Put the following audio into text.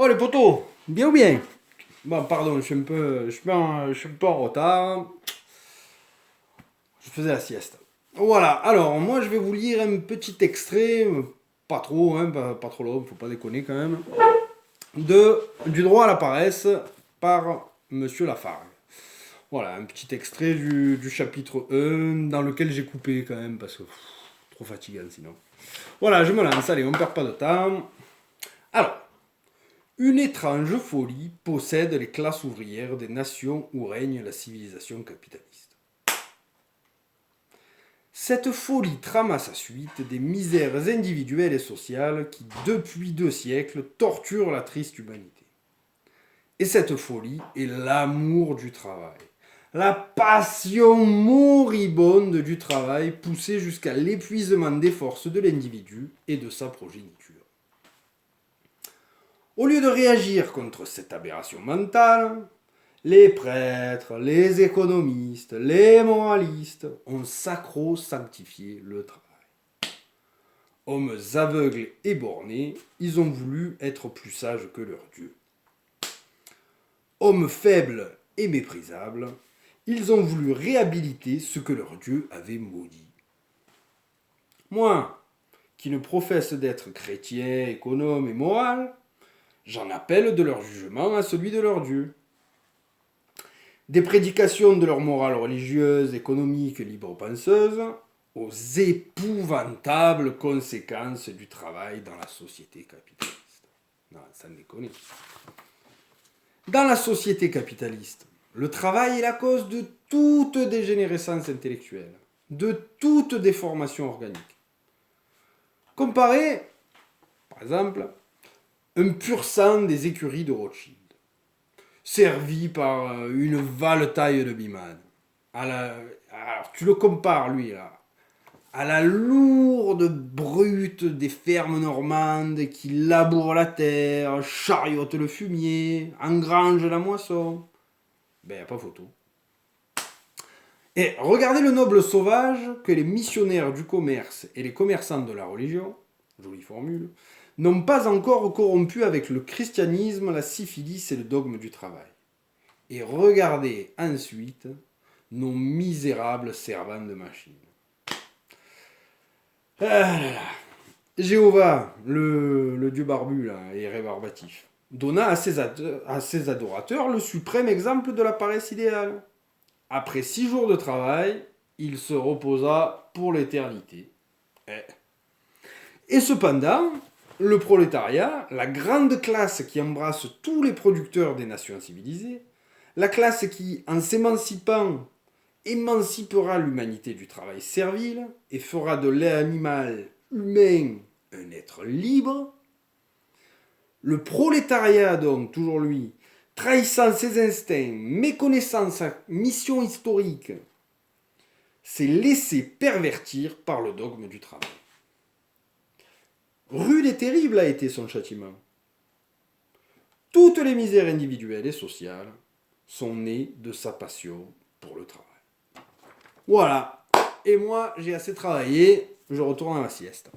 Oh les potos, bien ou bien? Bon, pardon, je suis un peu en retard. Je faisais la sieste. Voilà, alors moi je vais vous lire un petit extrait, pas trop, hein, pas trop long, faut pas déconner quand même, du droit à la paresse par Monsieur Lafargue. Voilà, un petit extrait du chapitre 1 dans lequel j'ai coupé quand même parce que trop fatigant sinon. Voilà, je me lance, allez, on perd pas de temps. Alors, une étrange folie possède les classes ouvrières des nations où règne la civilisation capitaliste. Cette folie trame à sa suite des misères individuelles et sociales qui, depuis 2 siècles, torturent la triste humanité. Et cette folie est l'amour du travail. La passion moribonde du travail poussée jusqu'à l'épuisement des forces de l'individu et de sa progéniture. Au lieu de réagir contre cette aberration mentale, les prêtres, les économistes, les moralistes ont sacro-sanctifié le travail. Hommes aveugles et bornés, ils ont voulu être plus sages que leur Dieu. Hommes faibles et méprisables, ils ont voulu réhabiliter ce que leur Dieu avait maudit. Moi, qui ne professe d'être chrétien, économe et moral, j'en appelle de leur jugement à celui de leur Dieu. Des prédications de leur morale religieuse, économique, libre-penseuse, aux épouvantables conséquences du travail dans la société capitaliste. Non, ça me déconne. Dans la société capitaliste, le travail est la cause de toute dégénérescence intellectuelle, de toute déformation organique. Comparez, par exemple, un pur sang des écuries de Rothschild, servi par une valetaille de Biman. Alors, tu le compares, lui, là, à la lourde brute des fermes normandes qui labourent la terre, chariotent le fumier, engrangent la moisson. Ben, y a pas photo. Et regardez le noble sauvage que les missionnaires du commerce et les commerçants de la religion, jolie formule, n'ont pas encore corrompu avec le christianisme, la syphilis et le dogme du travail. Et regardez ensuite nos misérables servants de machine. Ah là là. Jéhovah, le dieu barbu là, et rébarbatif, donna à ses adorateurs le suprême exemple de la paresse idéale. Après 6 jours de travail, il se reposa pour l'éternité. Et cependant, le prolétariat, la grande classe qui embrasse tous les producteurs des nations civilisées, la classe qui, en s'émancipant, émancipera l'humanité du travail servile et fera de l'animal humain un être libre, le prolétariat donc, toujours lui, trahissant ses instincts, méconnaissant sa mission historique, s'est laissé pervertir par le dogme du travail. Rude et terrible a été son châtiment. Toutes les misères individuelles et sociales sont nées de sa passion pour le travail. Voilà. Et moi, j'ai assez travaillé, je retourne à la sieste.